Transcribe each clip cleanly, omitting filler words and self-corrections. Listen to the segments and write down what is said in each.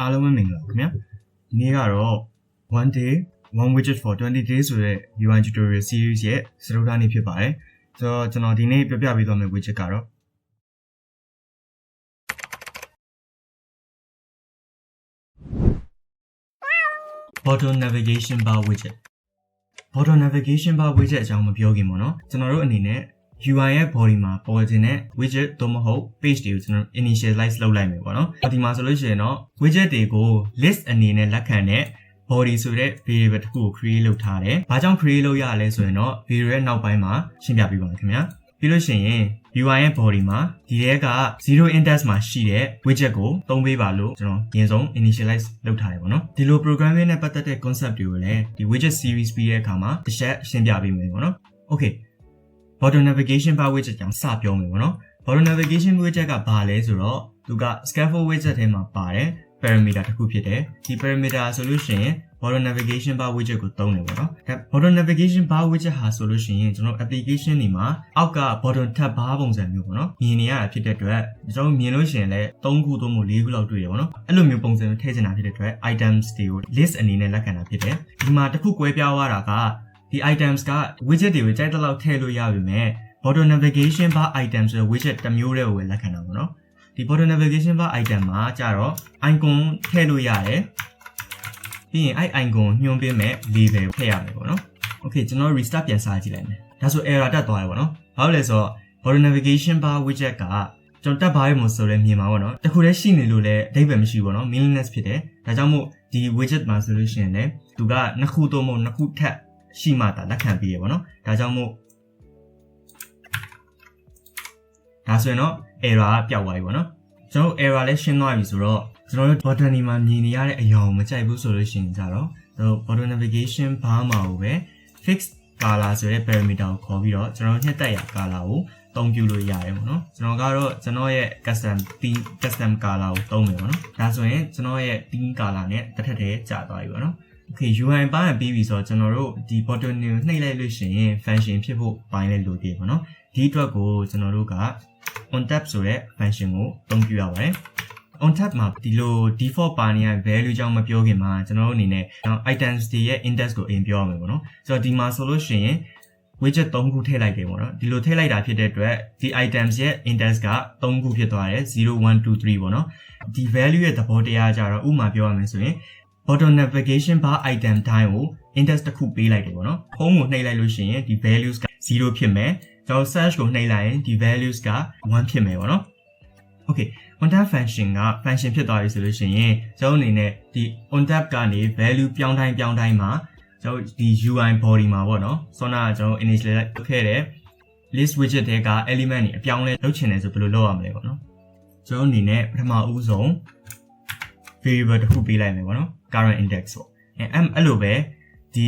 အားလုံးပဲမင်္ဂလာပါခင်ဗျာဒီနေ့ကတော့ one day one widget for 20 days ဆိုတဲ့ UI tutorial series ရဲ့စတုတ္ထနေ့ဖြစ်ပါတယ်ဆိုတော့ကျွန်တော်ဒီနေ့ပြပြပေးသွားမယ့် widget ကတော့ bottom navigation bar widget bottom navigation bar widget အကြောင်းမပြောခင်ပေါ့နော်ကျွန်တော်တို့အနေနဲ့UI ရဲ့ body မှာပေါ်တင်တဲ့ widget တော့မဟုတ် page တွေကိုကျွန်တော် initialize လုပ်လိုက်မယ်ပေါ့နော်ဒီမှာဆိုလို့ရှိရင်တော့ widget တွေကို list အနေနဲ့လက်ခံတဲ့ body ဆိုတဲ့ variable တစ်ခုကို create လုပ်ထားတယ်။ဘာကြောင့် create လုပ်ရလဲဆိုရင်တော့ video ရဲ့နောက်ပိုင်းမှာရှင်းပြပေးပါမယ်ခင်ဗျာ။ပြီးလို့ရှိရင် UI ရဲ့ body မှာဒီထဲက0 index မှာရှိတဲ့ widget ကိုသုံးပေးပါလို့ကျွန်တော်အရင်ဆုံး initialize လုပ်ထားတယ်ပေါ့နော်။ဒီလို programming နဲ့ပတ်သက်တဲ့ concept တွေကိုလည်းဒီ widget series ပြီးတဲ့အခါမှာတစ်ချက်ရှင်းပြပေးမယ်ပေါ့နော်။ Okay bottom navigation bar widget ကြောင့်စပြောမယ်ပေါ့နော် bottom navigation widget ကဘာလဲဆိုတော့သူက scaffold widget ထဲမှာပါတယ် parameter တစ်ခုဖြစ်တယ်ဒီ parameter ဆိုလို့ရှိရင် bottom navigation bar widget ကိုသုံးတယ်ပေါ့နော် bottom navigation bar widget ဟာဆိုလို့ရှိရင်ကျွန်တော် application တွေမှာအောက်က bottom tab bar ပုံစံမျိုးပေါ့နော်မြင်နေရတာဖြစ်တဲ့အတွက်ကျွန်တော်မြင်လို့ရှိရင်လည်း3ခုသို့မဟုတ်4ခုလောက်တွေ့ရပေါ့နော်အဲ့လိုမျိုးပုံစံမျိုးထည့်ချင်တာဖြစ်တဲ့အတွက် items တွေကို list အနေနဲ့လက်ခံတာဖြစ်တယ်ဒီမှာတစ်ခုကွဲပြားသွားတာကဒီ items က widget တွေကိုကြိုက်တဲ့လောက်ထည့်လို့ရပြီမဲ့ bottom navigation bar item ဆိုတဲ့ widget တစ်မျိုးတည်းကိုပဲလက်ခံတာပေါ့နော်ဒီ bottom navigation bar item မှာကြတော့ icon ထည့်လို့ရတယ်ပြီးရင်အဲ့ icon ညွှန်းပေးမဲ့ label ထည့်ရမယ်ပေါ့နော် okay ကျွန်တော် restart ပြန်စားကြည့်လိုက်မယ်ဒါဆို error တက်သွားတယ်ပေါ့နော်ဘာလို့လဲဆိုတော့ bottom navigation bar widget ကကျွန်တော်တက်ပါရမို့ဆိုလဲမြင်ပါပေါ့နော်တခုတည်းရှိနေလို့လည်းအဓိပ္ပာယ်မရှိဘူးပေါ့နော် meaningless ဖြစ်တယ်ဒါကြောင့်မို့ဒီ widget မှာဆိုလို့ရှိရင်လည်းသူကနှစ်ခုသို့မဟုတ်နှစ်ခုထပ်ရှိမှသာလက်ခံပြီးရပေါ့နော်ဒါကြောင့်မို့ဒါဆိုရင်တော့ error ကပျောက်သွားပြီပေါ့နော်ကျွန်တော် error လည်းရှင်းသွားပြီဆိုတော့ကျွန်တော်တို့ bottom ဒီမှာမြင်နေရတဲ့အရာကိုမကြိုက်ဘူးဆိုလို့ရှိရင်ကြတော့ကျွန်တော် bottom navigation bar မှာကိုပဲ fix color ဆိုတဲ့ parameter ကိုခေါ်ပြီးတော့ကျွန်တော်နှစ်သက်ရာ color ကိုအသုံးပြုလို့ရတယ်ပေါ့နော်ကျွန်တော်ကတော့ကျွန်တော်ရဲ့ custom color ကိုသုံးမယ်ပေါ့နော်ဒါဆိုရင်ကျွန်တော်ရဲ့ theme color နဲ့တစ်ထပ်တည်းကြာသွားပြီပေါ့နော်Okay UI ပိုင်းပြီးပြီဆိုတော့ကျွန်တော်တို့ဒီ bottom ကိုနှိပ်လိုက်လို့ရှိရင် function ဖြစ်ဖို့ပိုင်းလဲလိုသေးပေါ့နော်ဒီအတွက်ကိုကျွန်တော်တို့က on tab ဆိုတဲ့ function ကိုအသုံးပြုရပါတယ် on tab မှာဒီလို default ပါနေရ value ကြောင့်မပြောခင်မှာကျွန်တော်တို့အနေနဲ့ items တွေရဲ့ index ကိုအရင်ပြောရမယ်ပေါ့နော်ဆိုတော့ဒီမှာဆိုလို့ရှိရင် widget 3ခုထည့်လိုက်တယ်ပေါ့နော်ဒီလိုထည့်လိုက်တာဖြစ်တဲ့အတွက်ဒီ items ရဲ့ index က3ခုဖြစ်သွားတယ်0 1 2 3ပေါ့နော်ဒီ value ရဲ့သဘောတရားကြတော့ဥပမာပြောရမယ်ဆိုရင်bottom navigation bar item တိုင်းကို index တစ်ခုပေးလိုက်တယ်ပေါ့နော် home ကိုနှိပ်လိုက်လို့ရှိရင်ဒီ values က0ဖြစ်မယ်ကျွန်တော် search ကိုနှိပ်လိုက်ရင်ဒီ values က1ဖြစ်မယ်ပေါ့နော် okay on tab function က function ဖြစ်သွားပြီဆိုလို့ရှိရင်ကျွန်တော်အနေနဲ့ဒီ on tab ကနေ value ပြောင်းတိုင်းမှာကျွန်တော်ဒီ UI body မှာပေါ့နော်ဆောနာကကျွန်တော် initialize လုပ်ခဲ့တဲ့ list widget တွေက element တွေအပြောင်းလဲလုပ်ချင်တယ်ဆိုဘယ်လိုလုပ်ရမလဲပေါ့နော်ကျွန်တော်အနေနဲ့ပထမဦးဆုံး variable တစ်ခုပေးလိုက်မယ်ပေါ့နော်current index ပေါ့အဲ့လိုပဲဒီ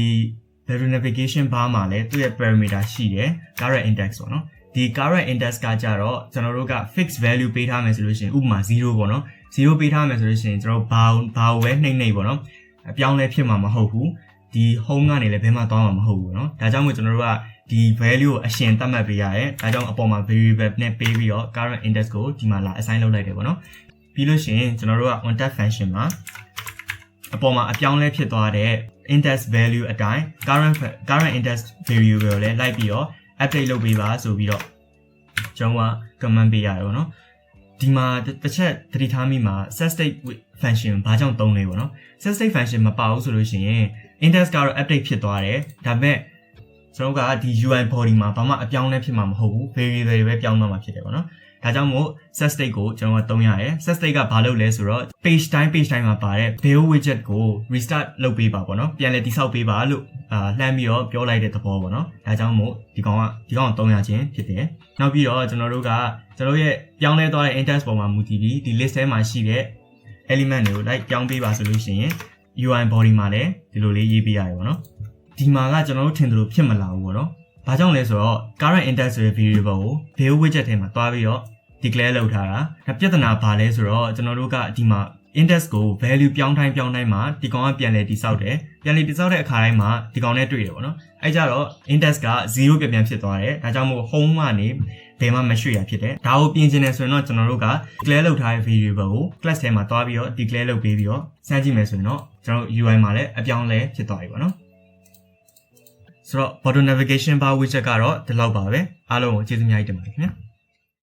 bottom navigation bar မှာလည်းသူ့ရဲ့ parameter ရှိတယ် current index ပေါ့နော်ဒီ current index ကကြတော့ကျွန်တော်တို့က fixed value ပေးထားမယ်ဆိုလို့ရှိရင်ဥပမာ0ပေါ့နော်0ပေးထားမယ်ဆိုလို့ရှိရင်ကျွန်တော်ဘာကိုပဲနှိမ့်ပေါ့နော်အပြောင်းလဲဖြစ်မှာမဟုတ်ဘူးဒီ home ကနေလည်းဘယ်မှသွားမှာမဟုတ်ဘူးပေါ့နော်ဒါကြောင့်မို့ကျွန်တော်တို့ကဒီ value ကိုအရှင်သတ်မှတ်ပေးရတယ်ဒါကြောင့်အပေါ်မှာ variable နဲ့ပေးပြီးတော့ current index ကိုဒီမှာလာ assign လုပ်လိုက်တယ်ပေါ့နော်ပြီးလို့ရှိရင်ကျွန်တော်တို့က on tab function မှာအပေါ်မှာအပြောင်းလဲဖြစ်သွားတဲ့ index value အတိုင်း current index variable လည်းလိုက်ပြီးတော့ update လုပ်ပေးပါဆိုပြီးတော့ကျွန်တော်က command ပေးရတယ်ပေါ့နော်ဒီမှာတစ်ချက်သတိထားမိမှာ set state function ဘာကြောင့်သုံးလဲပေါ့နော် set state function မပါဘူးဆိုလို့ရှိရင် index ကတော့ update ဖြစ်သွားတယ်ဒါပေမဲ့ကျွန်တော်ကဒီ UI body မှာဘာမှအပြောင်းလဲဖြစ်မှာမဟုတ်ဘူး variable တွေပဲပြောင်းသွားမှာဖြစ်တယ်ပေါ့နော်ဒါကြောင့်မို့ set state ကိုကျွန်တော်ကသုံးရတယ် set state ကဘာလုပ်လဲဆိုတော့ page တိုင်းမှာပါတဲ့ build widget ကို restart လုပ်ပေးပါပေါ့နော်ပြန်လည်တည်ဆောက်ပေးပါလို့လှမ်းပြီးတော့ပြောလိုက်တဲ့သဘောပေါ့နော်ဒါကြောင့်မို့ဒီကောင်ကသုံးရခြင်းဖြစ်တယ်နောက်ပြီးတော့ကျွန်တော်တို့ရဲ့ပြောင်းလဲသွားတဲ့ index ပေါ်မှာမူတည်ပြီးဒီ list ထဲမှာရှိတဲ့ element တွေကိုလိုက်ပြောင်းပေးပါဆိုလို့ရှိရင် UI body မှာလည်းဒီလိုလေးရေးပေးရတယ်ပေါ့နော်ဒီမှာကကျွန်တော်တို့ထင်သလိုဖြစ်မလာဘူးပေါ့နော်ဘာကြောင့်လဲဆိုတော့ current index ဆိုတဲ့ variable ကို build widget ထဲမှာတွားပြီးတော့ declare လုပ်ထားတာဒါပြဿနာဘာလဲဆိုတော့ကျွန်တော်တို့ကဒီမှာ index ကို value ပြောင်းတိုင်းမှာဒီကောင်ကပြန်လည်တည်ဆောက်တယ်ပြန်လည်တည်ဆောက်တဲ့အခါတိုင်းမှာဒီကောင်နဲ့တွေ့တယ်ပေါ့နော်အဲကြတော့ index က0ပြန်ဖြစ်သွားတယ်ဒါကြောင့်မို့ home ကနေ ဘယ်မှမရွှေ့ရဖြစ်တယ်ဒါကိုပြင်ချင်တယ်ဆိုရင်တော့ကျွန်တော်တို့က declare လုပ်ထားတဲ့ variable ကို class ထဲမှာတွားပြီးတော့ declare လုပ်ပေးပြီးတော့စမ်းကြည့်မယ်ဆိုရင်တော့ကျွန်တော်တို့ UI မှာလည်းအပြောင်းလဲဖြစ်သွားပြီပေါ့နော်ဆိုတော့ bottom navigation bar widget ကတော့ဒီလောက်ပါပဲအားလုံးကိုကျေးဇူးအများကြီးတင်ပါတယ်ခင်ဗျာ